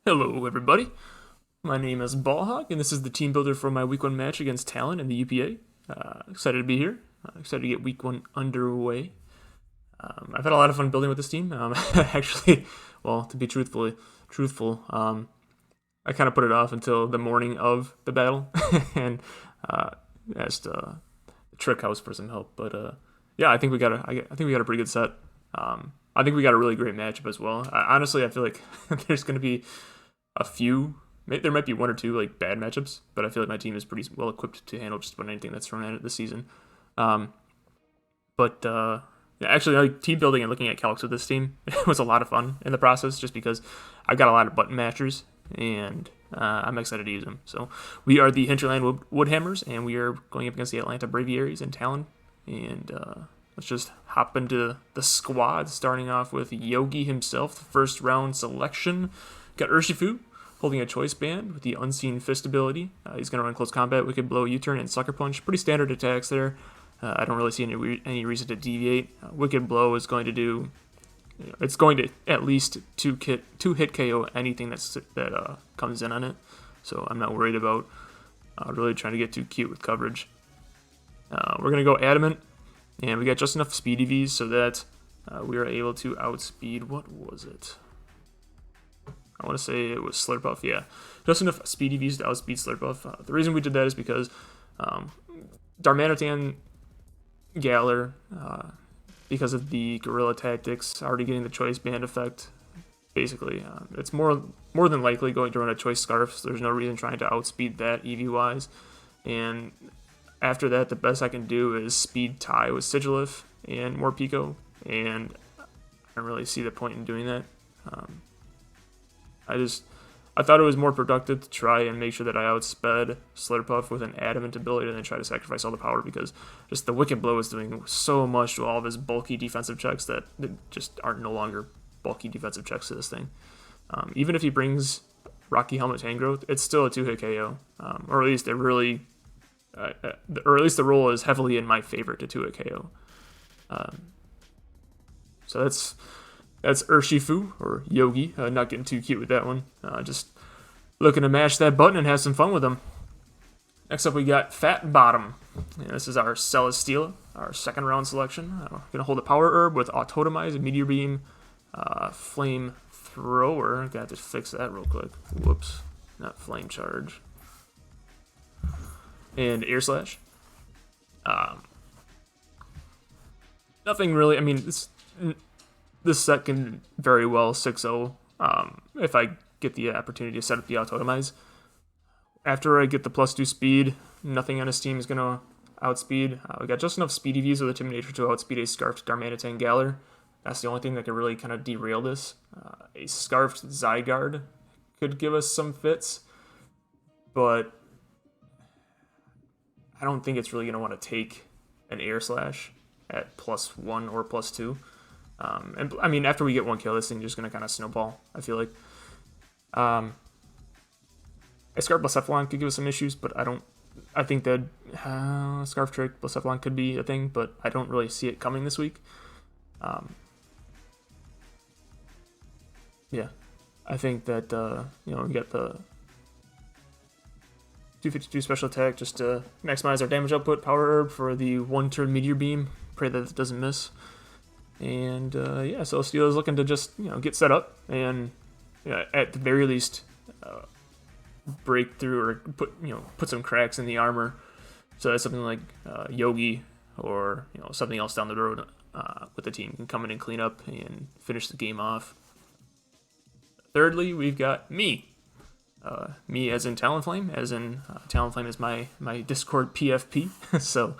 Hello, everybody. My name is Ballhawk, and this is the team builder for my Week 1 match against Talyn in the UPA. Excited to be here. Excited to get Week 1 underway. I've had a lot of fun building with this team. Actually, well, to be truthful, I kind of put it off until the morning of the battle and asked the Trick House for some help. But yeah, I think we got a pretty good set. I think we got a really great matchup as well. Honestly, I feel like there's going to be a few. There might be one or two like bad matchups, but I feel like my team is pretty well equipped to handle just about anything that's thrown at it this season. But yeah, actually, like team building and looking at calcs with this team was a lot of fun in the process, just because I've got a lot of button matchers and I'm excited to use them. So we are the Hinterland Woodhammers, and we are going up against the Atlanta Braviaries and Talyn. And let's just hop into the squad, starting off with Yogi himself, the first round selection. Got Urshifu, holding a choice band with the Unseen Fist ability. He's going to run close combat, Wicked Blow, U-turn, and Sucker Punch. Pretty standard attacks there. I don't really see any reason to deviate. Wicked Blow is going to do, it's going to at least two hit KO anything that comes in on it. So I'm not worried about really trying to get too cute with coverage. We're going to go Adamant, and we got just enough speed EVs so that we are able to outspeed, what was it? I want to say it was Slurpuff, yeah. Just enough speed EVs to outspeed Slurpuff. The reason we did that is because Darmanitan Galar, because of the Gorilla Tactics, already getting the Choice Band effect, basically. It's more than likely going to run a Choice Scarf, so there's no reason trying to outspeed that EV-wise. And after that, the best I can do is speed tie with Sigilif and more Pico, and I don't really see the point in doing that. I thought it was more productive to try and make sure that I outsped Slurpuff with an Adamant ability and then try to sacrifice all the power, because just the Wicked Blow is doing so much to all of his bulky defensive checks that just aren't no longer bulky defensive checks to this thing. Even if he brings Rocky Helmet Tangrowth, it's still a 2-hit KO, or at least it really, or at least the roll is heavily in my favor to 2-hit KO. So that's Urshifu, or Yogi. Not getting too cute with that one. Just looking to mash that button and have some fun with them. Next up, we got Fat Bottom. And this is our Celesteela, our second round selection. Going to hold a Power Herb with Autotomize, Meteor Beam, Flamethrower. Got to fix that real quick. Whoops. Not Flame Charge. And Aegislash. Nothing really. I mean, this set can very well 6-0 if I get the opportunity to set up the Autotomize. After I get the +2 speed, nothing on his team is going to outspeed. We got just enough speed EVs with Intimidator to outspeed a Scarfed Darmanitan Galar. That's the only thing that could really kind of derail this. A Scarfed Zygarde could give us some fits, but I don't think it's really going to want to take an Aegislash at +1 or +2. And I mean, after we get one kill, this thing is just going to kind of snowball, I feel like. A Scarf Blacephalon could give us some issues, but I think that Scarf Trick Blacephalon could be a thing, but I don't really see it coming this week. Yeah, I think that, we got the 252 special attack just to maximize our damage output, Power Herb for the 1-turn Meteor Beam. Pray that it doesn't miss. And yeah, Celesteela is looking to just get set up and at the very least break through or put some cracks in the armor, so that something like Yogi or something else down the road with the team can come in and clean up and finish the game off. Thirdly, we've got me. Me as in Talonflame, Talonflame is my Discord PFP, so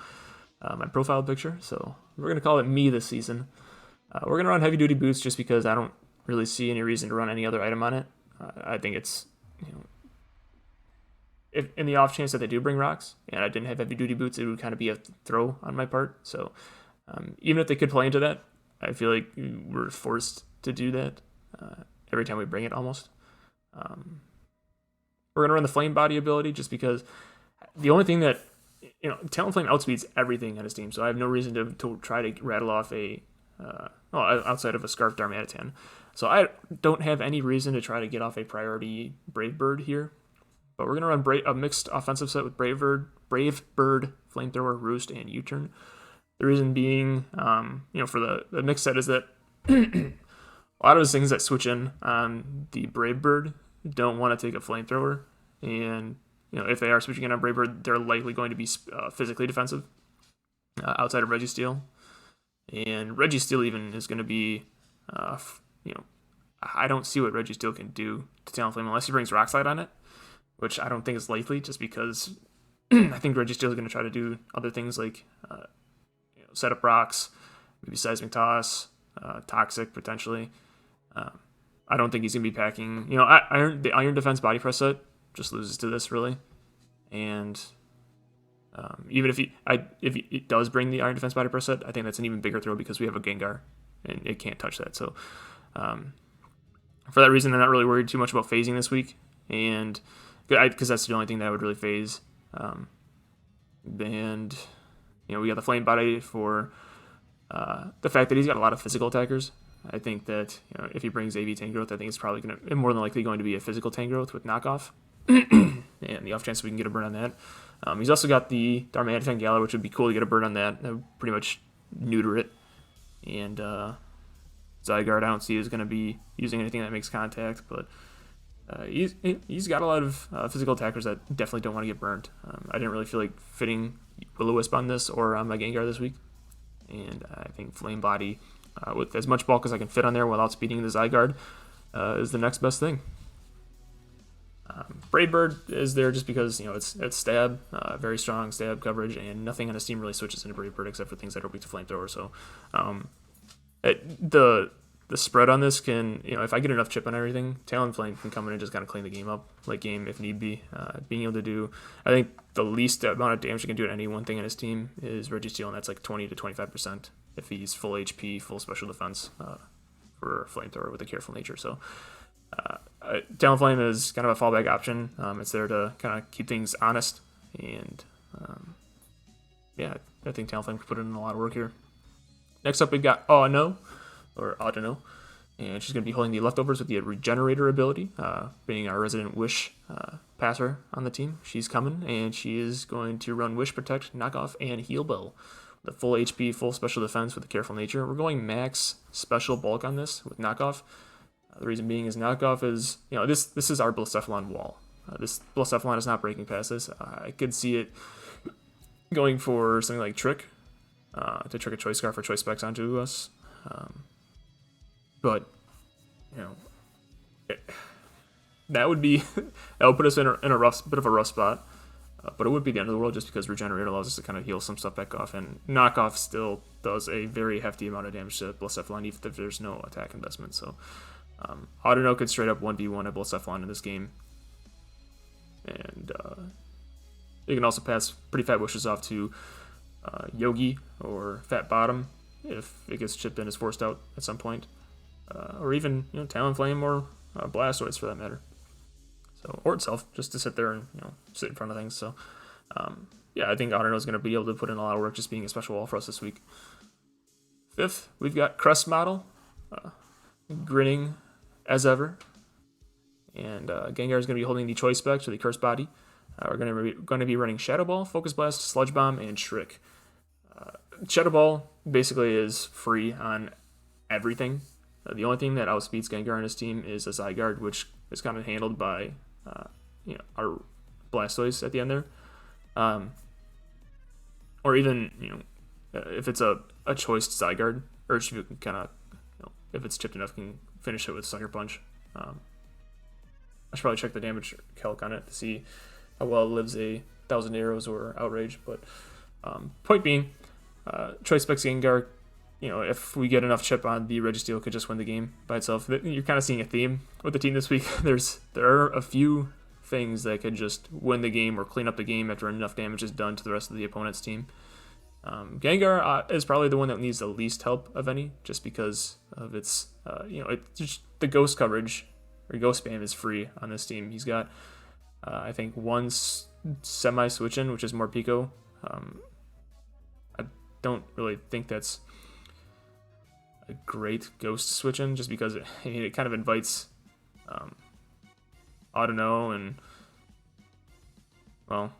my profile picture. So we're gonna call it me this season. We're going to run heavy duty boots just because I don't really see any reason to run any other item on it. I think it's, if in the off chance that they do bring rocks and I didn't have heavy duty boots, it would kind of be a throw on my part. So even if they could play into that, I feel like we're forced to do that every time we bring it almost. We're going to run the Flame Body ability just because the only thing that, Talonflame outspeeds everything on his team, so I have no reason to try to rattle off a outside of a Scarf Darmanitan. So I don't have any reason to try to get off a priority Brave Bird here. But we're going to run a mixed offensive set with Brave Bird, Flamethrower, Roost, and U-Turn. The reason being, for the mixed set is that a lot of those things that switch in on the Brave Bird don't want to take a Flamethrower. And, if they are switching in on Brave Bird, they're likely going to be physically defensive outside of Registeel. And Registeel even is going to be, I don't see what Registeel can do to Talonflame unless he brings Rock Slide on it, which I don't think is likely just because I think Registeel is going to try to do other things like set up rocks, maybe Seismic Toss, Toxic potentially. I don't think he's going to be packing, the Iron Defense Body Press set just loses to this really. And even if it does bring the Iron Defense Body Press set, I think that's an even bigger throw because we have a Gengar and it can't touch that. So for that reason, I'm not really worried too much about phasing this week, and because that's the only thing that I would really phase. And we got the Flame Body for the fact that he's got a lot of physical attackers. I think that if he brings AV Tangrowth, I think it's probably more than likely going to be a physical Tangrowth with knockoff, and the off chance we can get a burn on that. He's also got the Darmanitan Galar, which would be cool to get a burn on that. That would pretty much neuter it. And Zygarde, I don't see is going to be using anything that makes contact, but he's got a lot of physical attackers that definitely don't want to get burned. I didn't really feel like fitting Will-O-Wisp on this or on my Gengar this week, and I think Flame Body with as much bulk as I can fit on there without speeding the Zygarde is the next best thing. Brave Bird is there just because it's stab, very strong stab coverage, and nothing on his team really switches into Brave Bird except for things that are weak to Flamethrower. So the spread on this can, if I get enough chip on everything, Talonflame can come in and just kind of clean the game up, late game if need be. Being able to do, I think the least amount of damage you can do to any one thing in his team is Registeel, and that's like 20 to 25% if he's full HP, full special defense for Flamethrower with a careful nature. So Talonflame is kind of a fallback option. It's there to kind of keep things honest, and I think Talonflame could put in a lot of work here. Next up, we've got Audino, and she's going to be holding the leftovers with the Regenerator ability, being our resident Wish passer on the team. She's coming, and she is going to run Wish, Protect, Knockoff, and Heal Bell. The full HP, full special defense with a careful nature. We're going max special bulk on this with Knockoff. The reason being is Knockoff is, this is our Blacephalon wall. This Blacephalon is not breaking past this. I could see it going for something like Trick, to trick a Choice Scarf or Choice Specs onto us. But, that would put us in a bit of a rough spot. But it would be the end of the world just because Regenerate allows us to kind of heal some stuff back off, and Knockoff still does a very hefty amount of damage to Blacephalon even if there's no attack investment. So Audino could straight up 1v1 a Blacephalon in this game. And you can also pass pretty fat wishes off to Yogi or Fat Bottom if it gets chipped in as forced out at some point. Or even Talonflame or Blastoise for that matter. So, or itself, just to sit there and sit in front of things. So I think Audino is going to be able to put in a lot of work just being a special wall for us this week. Fifth, we've got Crest Model, grinning as ever. And Gengar is going to be holding the Choice Specs or the Curse Body. We're going to be running Shadow Ball, Focus Blast, Sludge Bomb, and Trick. Shadow Ball basically is free on everything. The only thing that outspeeds Gengar on his team is a Zygarde, which is kind of handled by our Blastoise at the end there. Or even, if it's a choiced Zygarde, or if you can kind of, if it's chipped enough, can finish it with Sucker Punch. I should probably check the damage calc on it to see how well it lives a 1,000 arrows or Outrage. But point being, Choice Specs Gengar, if we get enough chip on the Registeel, could just win the game by itself. You're kind of seeing a theme with the team this week. There are a few things that could just win the game or clean up the game after enough damage is done to the rest of the opponent's team. Gengar is probably the one that needs the least help of any, just because of its, it's just the ghost coverage or ghost spam is free on this team. He's got, I think, one semi-switch in, which is more Pico. I don't really think that's a great ghost switch in, just because it kind of invites Audino and, well,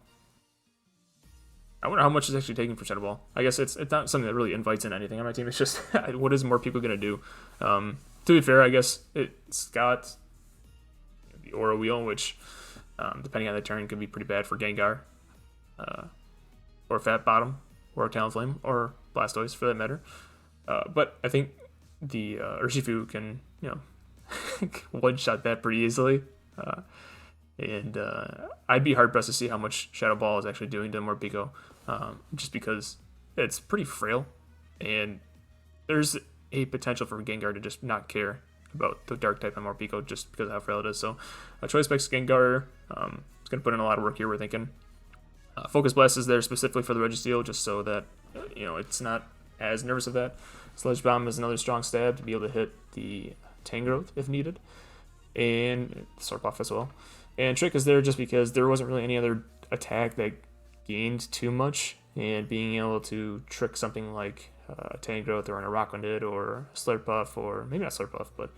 I wonder how much is actually taking for Shadow Ball. I guess it's not something that really invites in anything on my team. It's just what is more people gonna do? To be fair, I guess it's got the Aura Wheel, which depending on the turn could be pretty bad for Gengar, or Fat Bottom, or Talonflame, or Blastoise for that matter. But I think the Urshifu can, one-shot that pretty easily. And I'd be hard-pressed to see how much Shadow Ball is actually doing to Morpeko, just because it's pretty frail, and there's a potential for Gengar to just not care about the Dark type on Morpeko just because of how frail it is. So Choice Specs Gengar is going to put in a lot of work here, we're thinking. Focus Blast is there specifically for the Registeel, just so that it's not as nervous of that. Sludge Bomb is another strong stab to be able to hit the Tangrowth if needed, and Sword Buff as well. And Trick is there just because there wasn't really any other attack that gained too much, and being able to trick something like a Tangrowth or an Araquanid or Slurpuff, or maybe not Slurpuff, but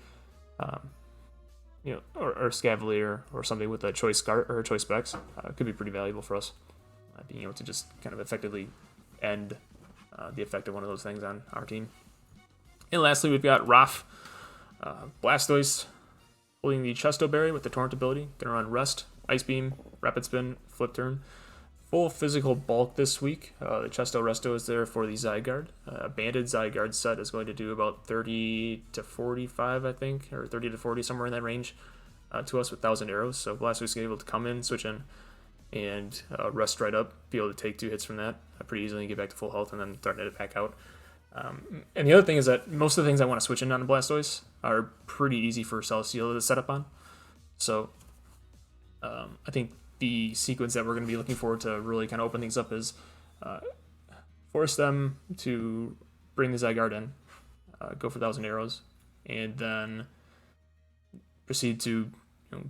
or Scavalier or something with a Choice Scar or a Choice Specs could be pretty valuable for us. Being able to just kind of effectively end the effect of one of those things on our team. And lastly, we've got Raph, Blastoise, holding the Chesto Berry with the Torrent ability. Gonna run Rest, Ice Beam, Rapid Spin, Flip Turn. Full physical bulk this week. The Chesto Resto is there for the Zygarde. Banded Zygarde set is going to do about 30 to 45, I think, or 30 to 40, somewhere in that range, to us with 1,000 arrows. So Blastoise is able to come in, switch in, and rest right up, be able to take 2 hits from that pretty easily and get back to full health, and then start it back out. And the other thing is that most of the things I want to switch in on Blastoise are pretty easy for Celesteela to set up on. So I think the sequence that we're going to be looking forward to really kind of open things up is force them to bring the Zygarde in, go for 1,000 arrows, and then proceed to,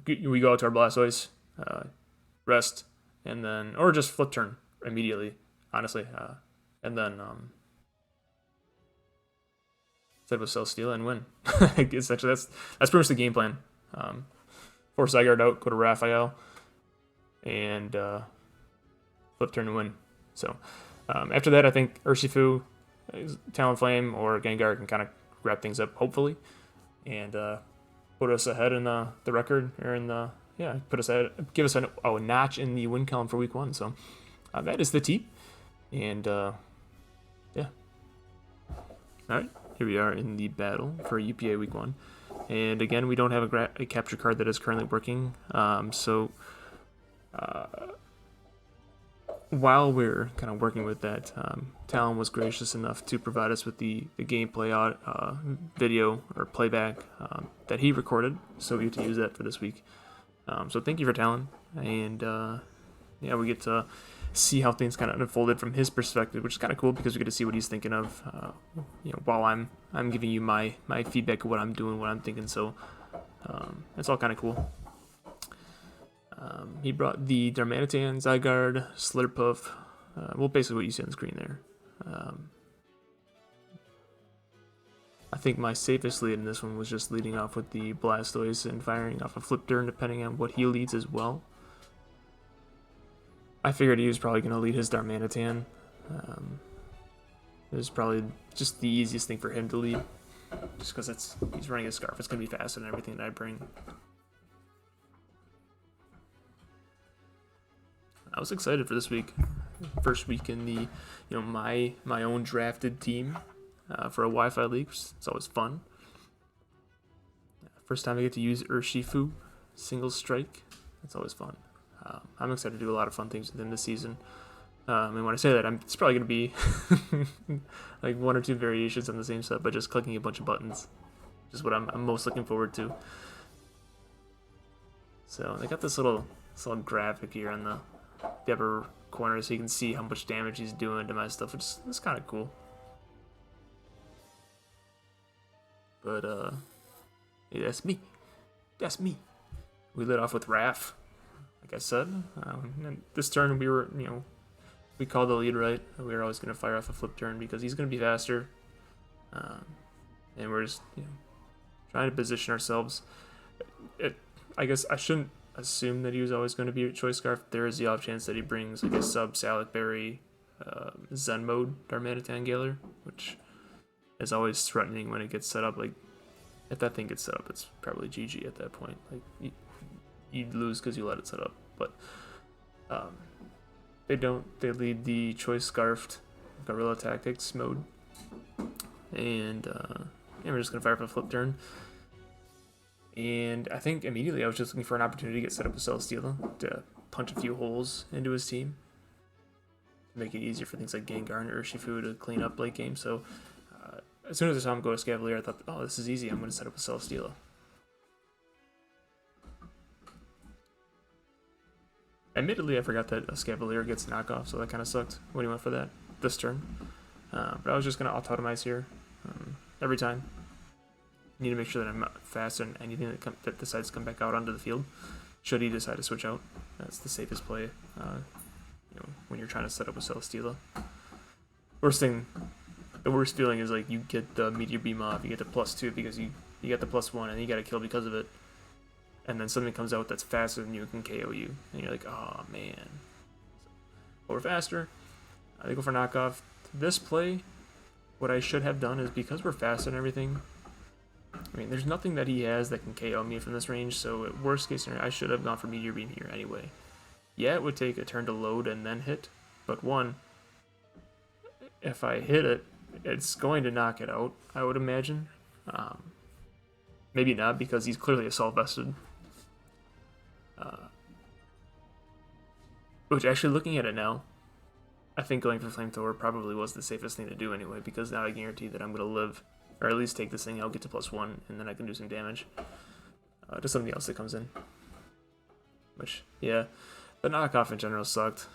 we go out to our Blastoise, rest, and then, or just flip turn immediately, honestly, and then instead of Celesteela and win. Essentially, that's pretty much the game plan. Force Zygarde out, go to Raphael, and flip turn and win. So after that, I think Urshifu, Talonflame, or Gengar can kind of wrap things up, hopefully, and put us ahead in the record, or in the, put us ahead, give us a notch in the win column for week 1. So that is the team, and all right, here we are in the battle for UPA week 1, and again, we don't have a capture card that is currently working. So while we're kind of working with that, Talyn was gracious enough to provide us with the gameplay video or playback that he recorded, so we get to use that for this week. So thank you for Talyn, and we get to see how things kind of unfolded from his perspective, which is kind of cool because we get to see what he's thinking of, while I'm giving you my feedback of what I'm doing, what I'm thinking. So it's all kind of cool. He brought the Darmanitan, Zygarde, Slurpuff, basically what you see on the screen there. I think my safest lead in this one was just leading off with the Blastoise and firing off a Flip Turn depending on what he leads as well. I figured he was probably going to lead his Darmanitan. It was probably just the easiest thing for him to lead, just because he's running a Scarf. It's going to be faster than everything that I bring. I was excited for this week, first week in the, my own drafted team for a Wi-Fi league. It's always fun. First time I get to use Urshifu, single strike. That's always fun. I'm excited to do a lot of fun things within this season. And when I say that, it's probably going to be like 1 or 2 variations on the same set, but just clicking a bunch of buttons. Just what I'm most looking forward to. So they got this little graphic here on the upper corner, so you can see how much damage he's doing to my stuff, which is kind of cool. But that's me. We lit off with Raph, like I said. And this turn we were, we called the lead right. We were always going to fire off a Flip Turn because he's going to be faster. and we're just trying to position ourselves. I guess I shouldn't assume that he was always going to be a choice scarf. There is the off chance that he brings like a sub Salic Berry Zen mode Darmanitan Galar, which is always threatening when it gets set up. Like if that thing gets set up, it's probably GG at that point. Like you'd lose because you let it set up. But they don't. They lead the choice scarfed Guerrilla Tactics mode, and we're just gonna fire up a flip turn. And I think immediately I was just looking for an opportunity to get set up with Celesteela to punch a few holes into his team to make it easier for things like Gengar and Urshifu to clean up late game. So as soon as I saw him go to Scavalier, I thought, oh, this is easy. I'm going to set up with Celesteela. Admittedly, I forgot that a Scavalier gets knockoff, so that kind of sucked when he went for that this turn. But I was just going to auto-automize here every time. Need to make sure that I'm fast on anything that decides to come back out onto the field. Should he decide to switch out, that's the safest play. When you're trying to set up with Celesteela. The worst feeling is like you get the Meteor Beam off, you get the +2 because you get the +1, and you got to kill because of it. And then something comes out that's faster than you and can KO you, and you're like, oh man. But we're faster. They go for knockoff. This play, what I should have done is because we're faster and everything. I mean, there's nothing that he has that can KO me from this range, so at worst case scenario, I should have gone for Meteor Beam here anyway. Yeah, it would take a turn to load and then hit, but one, if I hit it, it's going to knock it out, I would imagine. Maybe not, because he's clearly assault vested. Which, actually, looking at it now, I think going for Flamethrower probably was the safest thing to do anyway, because now I guarantee that I'm going to live, or at least take this thing, I'll get to +1, and then I can do some damage to something else that comes in. Which, yeah, the knockoff in general sucked.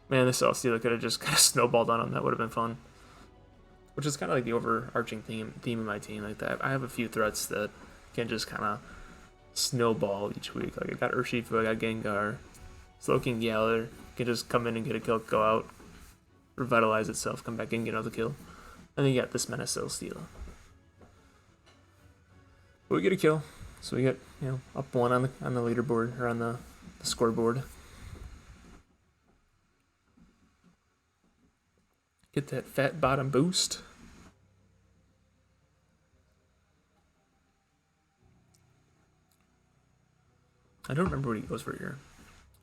Man, this Celesteela could have just kind of snowballed on him, that would have been fun. Which is kind of like the overarching theme of my team, like that. I have a few threats that can just kind of snowball each week. Like I got Urshifu, I got Gengar, Slowking Galar can just come in and get a kill, go out, revitalize itself, come back in, get another kill. And then you got this Menace Celesteela. But we get a kill, so we get up 1 on the leaderboard, or on the scoreboard. Get that fat bottom boost. I don't remember what he goes for here.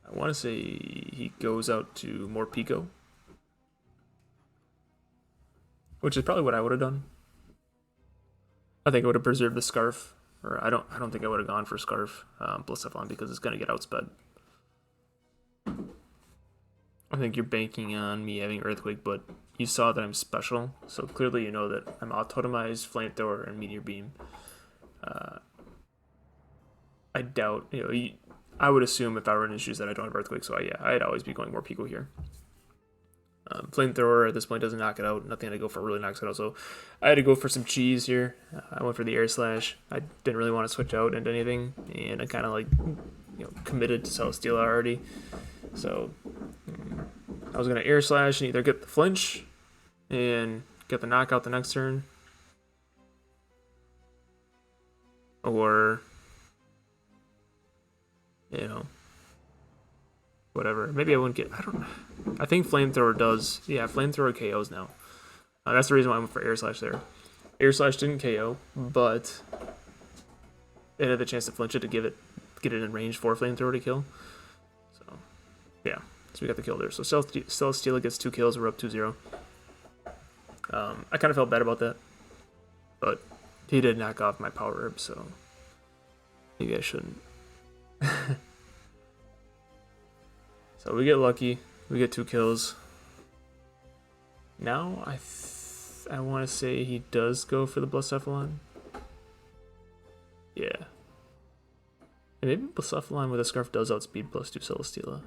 I want to say he goes out to more Pico, which is probably what I would have done. I think I would have preserved the Scarf, or I don't think I would have gone for Scarf Blacephalon because it's going to get outsped. I think you're banking on me having Earthquake, but you saw that I'm special, so clearly you know that I'm auto-totemized, Flamethrower, and Meteor Beam. I doubt, I would assume if I were in issues that I don't have Earthquake, so I'd always be going more Pico here. Flamethrower at this point doesn't knock it out, nothing to go for really knocks it out, so I had to go for some cheese here. I went for the Aegislash. I didn't really want to switch out into anything, and I kind of committed to Celesteela already. So I was going to Aegislash and either get the flinch and get the knockout the next turn, or whatever. Maybe I wouldn't get. I think Flamethrower does. Yeah, Flamethrower KOs now. That's the reason why I went for Aegislash there. Aegislash didn't KO, but it had the chance to flinch it to get it in range for Flamethrower to kill. So yeah, so we got the kill there. So Celesteela gets 2 kills. We're up 2-0. I kind of felt bad about that, but he did knock off my Power Herb, so maybe I shouldn't. So we get lucky. We get 2 kills. Now I want to say he does go for the Blacephalon. Yeah. And maybe Blacephalon with a Scarf does outspeed +2 Celesteela.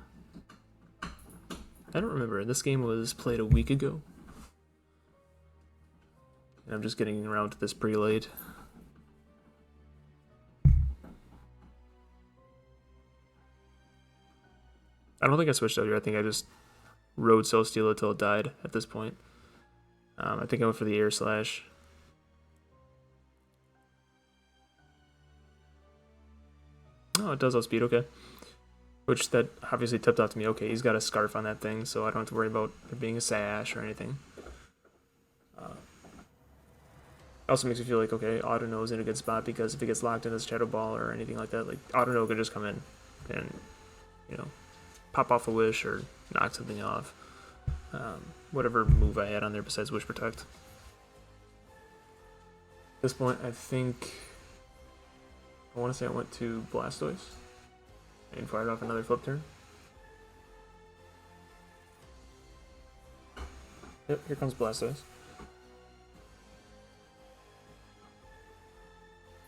I don't remember. This game was played a week ago. And I'm just getting around to this pretty late. I don't think I switched out here. I think I just rode Celesteela till it died at this point. I think I went for the Aegislash. Oh, it does outspeed, okay. Which that obviously tipped out to me, okay, he's got a Scarf on that thing, so I don't have to worry about it being a Sash or anything. Also makes me feel like, okay, Autono is in a good spot because if he gets locked in as Shadow Ball or anything like that, like Autono could just come in and, you know, pop off a Wish or knock something off. Whatever move I had on there besides Wish Protect. At this point, I think I want to say I went to Blastoise and fired off another flip turn. Yep, here comes Blastoise.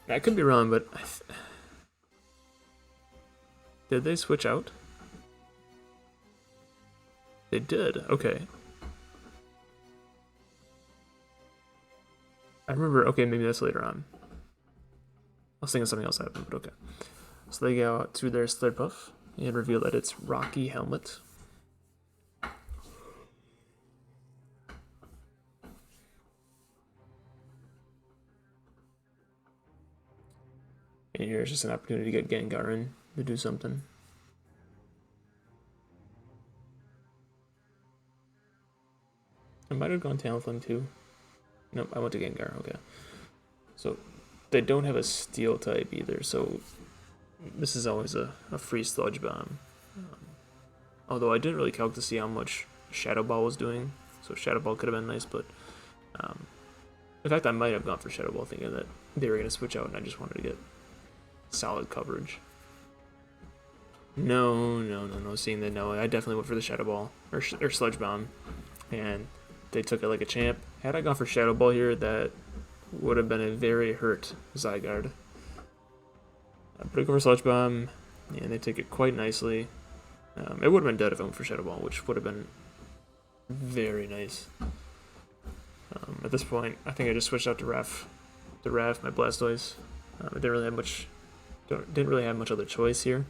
I could be wrong, but did they switch out? They did, okay. I remember, okay, maybe that's later on. I was thinking something else happened, but okay. So they go out to their Slurpuff and reveal that it's Rocky Helmet. And here's just an opportunity to get Gengar in to do something. I might have gone Talonflame too. Nope, I went to Gengar, okay. So they don't have a Steel type either, so this is always a free Sludge Bomb. Although I didn't really calc to see how much Shadow Ball was doing, so Shadow Ball could have been nice, but in fact I might have gone for Shadow Ball thinking that they were going to switch out and I just wanted to get solid coverage. No, seeing that, no, I definitely went for the Shadow Ball, or Sludge Bomb, and they took it like a champ. Had I gone for Shadow Ball here, that would have been a very hurt Zygarde. I put it over Sludge Bomb, and they take it quite nicely. It would have been dead if I went for Shadow Ball, which would have been very nice. At this point, I think I just switched out to Ref. To Ref, my Blastoise. I didn't really have much other choice here.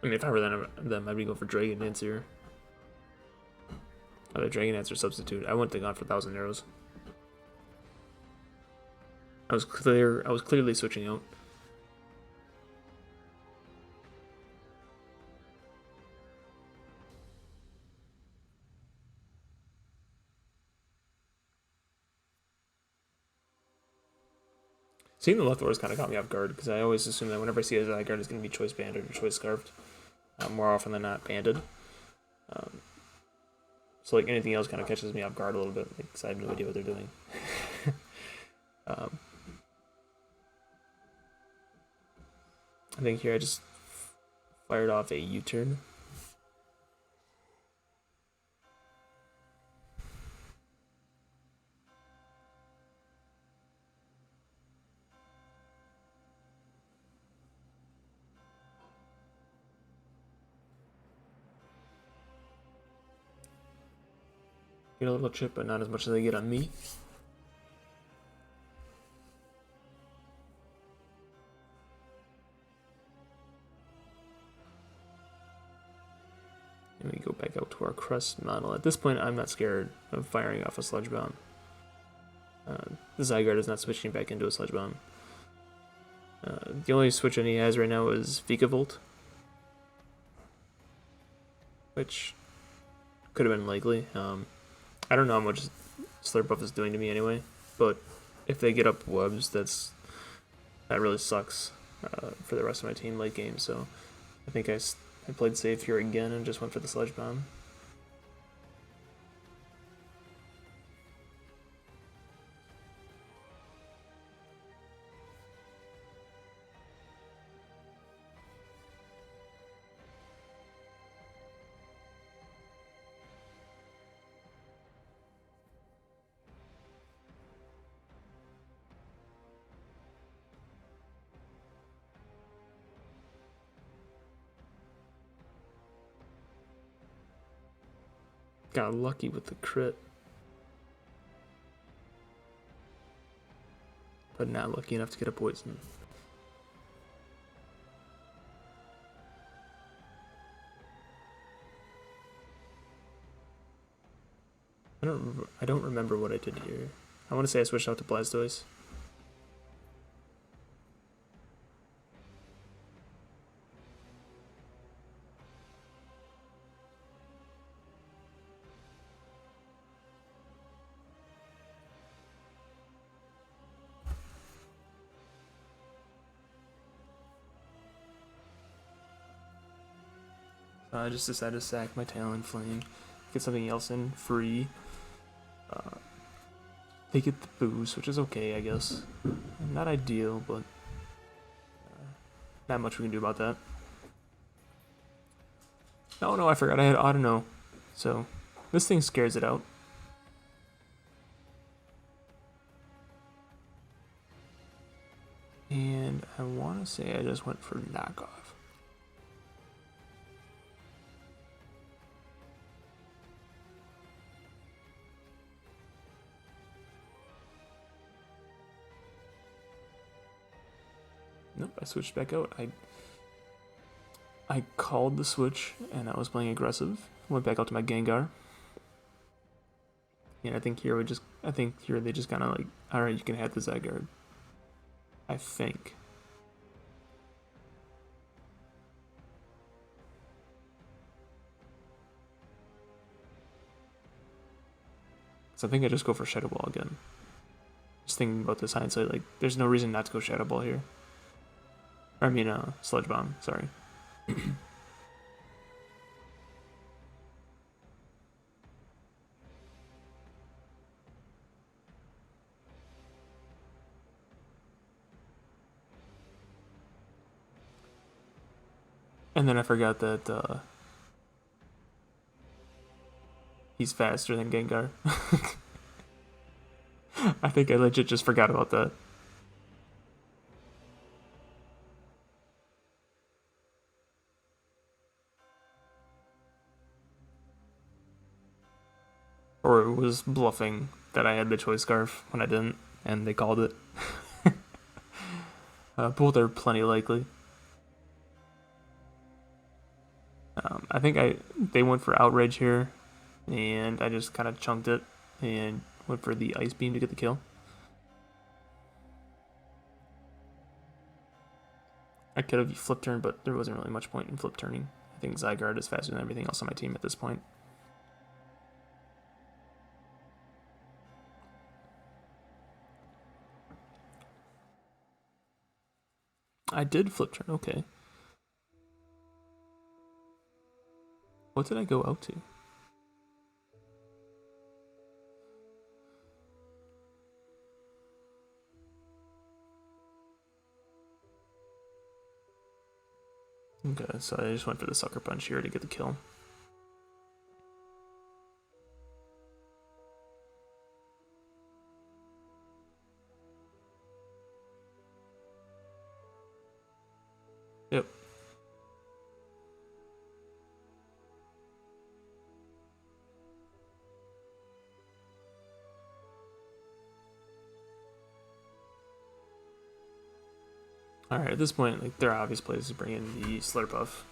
I mean, if I were them, I'd be going for Dragon Dance here. Either Dragon Dance or Substitute. I wouldn't have gone for 1,000 Arrows. I was clearly switching out. Seeing the leftovers kind of caught me off guard because I always assume that whenever I see a Zygarde, it's going to be Choice Banded or Choice Scarfed. More often than not, Banded. So like anything else kind of catches me off guard a little bit because I have no idea what they're doing. I think here I just fired off a U-turn. Get a little chip, but not as much as they get on me. And we go back out to our Crust model. At this point, I'm not scared of firing off a Sludge Bomb. The Zygarde is not switching back into a Sludge Bomb. The only switch he has right now is Vikavolt, which could have been likely. I don't know how much Slurpuff is doing to me anyway, but if they get up webs, that really sucks for the rest of my team late game. So I think I played safe here again and just went for the Sludge Bomb. Got lucky with the crit. but not lucky enough to get a poison. I don't remember what I did here. I want to say I switched out to Blastoise. I just decided to sack my Talonflame, get something else in free. They get the boost, which is okay, I guess. Not ideal, but not much we can do about that. Oh no, I forgot I had Autono. So, this thing scares it out. And I want to say I just went for knockoff. Nope, I switched back out. I called the switch and I was playing aggressive. Went back out to my Gengar. And I think here they just kind of like, alright, you can have the Zygarde. I think. So I think I just go for Shadow Ball again. Just thinking about this hindsight, like, there's no reason not to go Shadow Ball here. I mean, Sludge Bomb, sorry. And then I forgot that he's faster than Gengar. I think I legit just forgot about that. Or it was bluffing that I had the Choice Scarf when I didn't, and they called it. Both are plenty likely. I think they went for Outrage here, and I just kind of chunked it and went for the Ice Beam to get the kill. I could have flip turned, but there wasn't really much point in flip turning. I think Zygarde is faster than everything else on my team at this point. I did flip turn, okay. What did I go out to? Okay, so I just went for the Sucker Punch here to get the kill. Yep. Alright, at this point, like, their obvious play is to bring in the Slurpuff.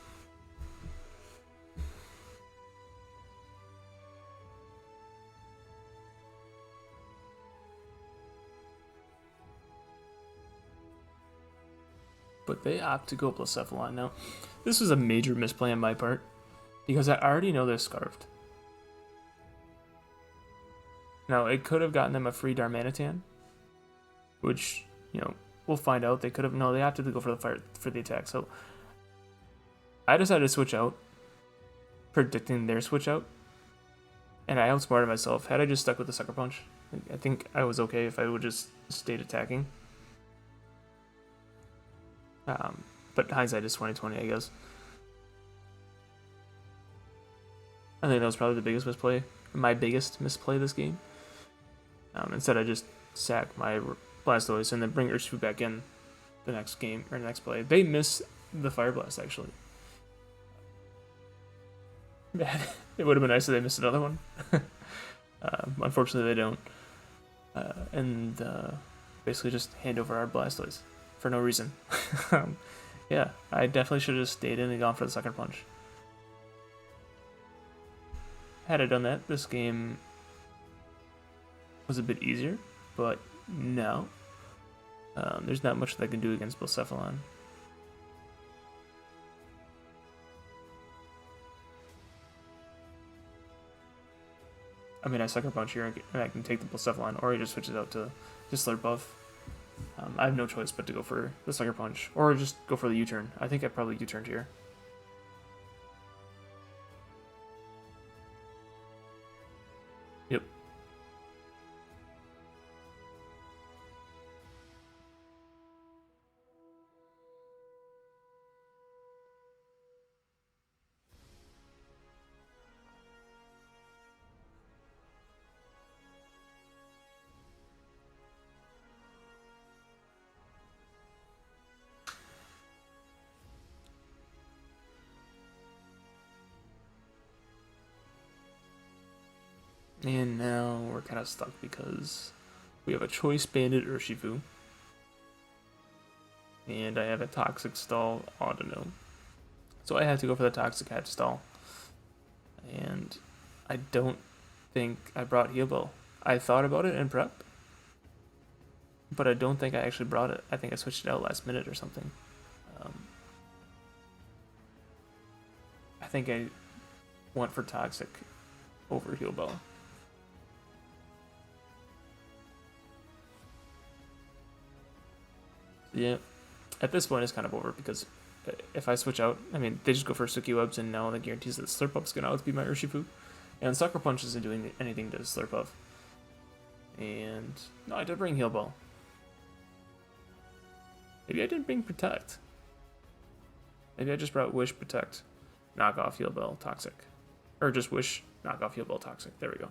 But they opt to go Blacephalon. Now, this was a major misplay on my part, because I already know they're Scarfed. Now, it could have gotten them a free Darmanitan, which, you know, we'll find out. They could have, no, they opted to go for the fire, for the attack. So I decided to switch out, predicting their switch out, and I outsmarted myself. Had I just stuck with the Sucker Punch, I think I was okay if I would just stayed attacking. But hindsight is 20/20, I guess. I think that was probably the biggest misplay, my biggest misplay this game. Instead, I just sack my Blastoise and then bring Eiscue back in the next game or next play. They miss the Fire Blast actually. It would have been nice if they missed another one. Unfortunately, they don't. basically just hand over our Blastoise for no reason. Yeah, I definitely should have just stayed in and gone for the Sucker Punch. Had I done that, this game was a bit easier, but no. There's not much that I can do against Blacephalon. I mean, I Sucker Punch here, and I can take the Blacephalon, or I just switch it out to Slurpuff. I have no choice but to go for the Sucker Punch, or just go for the U-turn. I think I probably U-turned here. Yep. And now we're kind of stuck because we have a Choice Banded Urshifu. And I have a Toxic Stall Audino. So I have to go for the Toxic Hatch Stall. And I don't think I brought Heal Bell. I thought about it in prep, but I don't think I actually brought it. I think I switched it out last minute or something. I think I went for Toxic over Heal Bell. Yeah, at this point it's kind of over because if I switch out, I mean, they just go for Suki Webs, and now that guarantees that Slurpuff's going to outspeed my Urshifu. And Sucker Punch isn't doing anything to Slurpuff. And no, I did bring Heal Ball. Maybe I didn't bring Protect. Maybe I just brought Wish, Protect, knock off Heal Bell, Toxic. Or just Wish, knock off Heal Bell, Toxic. There we go.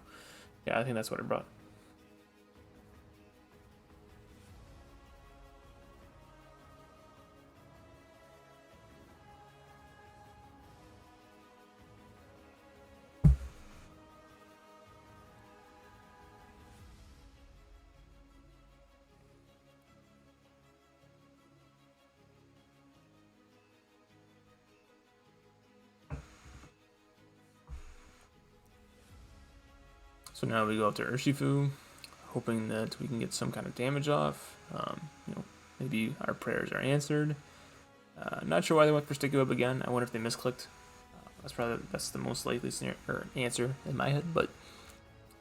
Yeah, I think that's what I brought. So now we go up to Urshifu, hoping that we can get some kind of damage off. Maybe our prayers are answered. Not sure why they went for Sticky Web again. I wonder if they misclicked. That's the most likely answer in my head. But at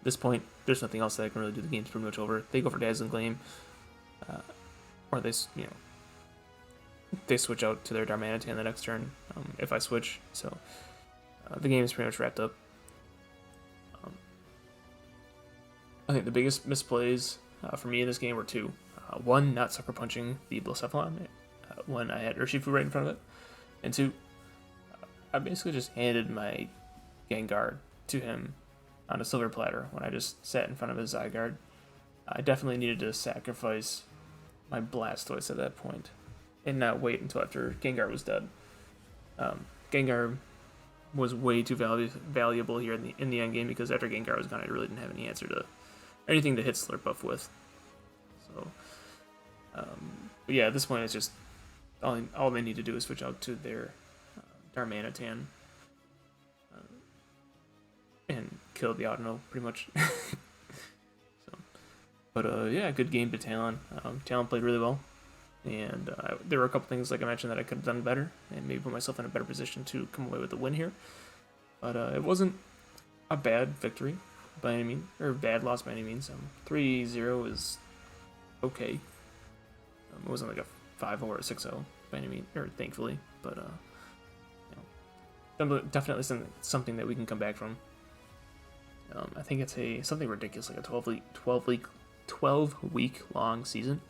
this point, there's nothing else that I can really do. The game's pretty much over. They go for Dazzling Gleam, or they switch out to their Darmanitan the next turn if I switch. So the game is pretty much wrapped up. I think the biggest misplays for me in this game were two. One, not Sucker Punching the Blacephalon when I had Urshifu right in front of it. And two, I basically just handed my Gengar to him on a silver platter when I just sat in front of his Zygarde. I definitely needed to sacrifice my Blastoise at that point and not wait until after Gengar was dead. Gengar was way too valuable here in the end game because after Gengar was gone, I really didn't have any answer to anything to hit Slurpuff with. So, but yeah, at this point, it's just all they need to do is switch out to their Darmanitan and kill the Audino, pretty much. Yeah, good game to Talyn. Talyn played really well, and there were a couple things, like I mentioned, that I could have done better and maybe put myself in a better position to come away with the win here. But it wasn't a bad victory by any means, or bad loss by any means. 3-0 is okay. It wasn't like a 5-0 or a 6-0 by any means, or thankfully, but definitely something that we can come back from. I think it's something ridiculous, like a 12-week long season.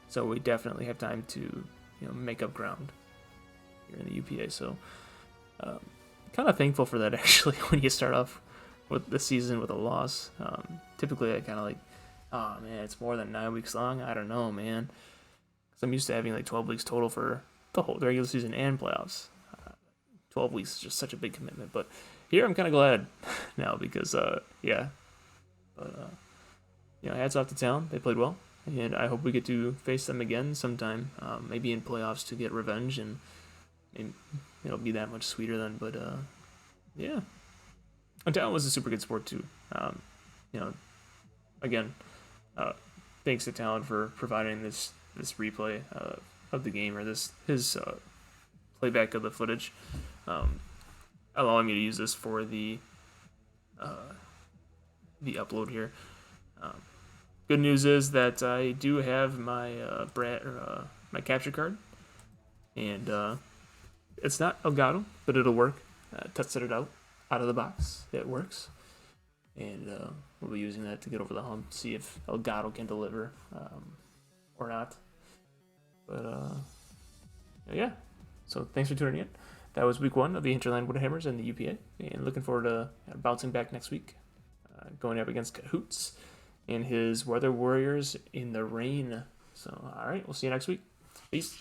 So we definitely have time to make up ground here in the UPA. So kind of thankful for that, actually, when you start off with the season with a loss. Typically I kind of like, oh man, it's more than 9 weeks long. I don't know, man, because I'm used to having like 12 weeks total for the whole regular season and playoffs. 12 weeks is just such a big commitment, but here I'm kind of glad now because hats off to Talyn. They played well. and I hope we get to face them again sometime, maybe in playoffs to get revenge, and it'll be that much sweeter then. But yeah, and Talyn was a super good sport too. You know, again, thanks to Talyn for providing this replay of the game, or his playback of the footage, allowing me to use this for the upload here. Good news is that I do have my my capture card, and it's not Elgato, but it'll work. Tested it out of the box. It works, and we'll be using that to get over the hump, see if Elgato can deliver or not. But yeah. So thanks for tuning in. That was week 1 of the Hinterland Woodhammers and the UPA, and looking forward to bouncing back next week, going up against Cahoots and his Weather Warriors in the rain. So, all right, we'll see you next week. Peace.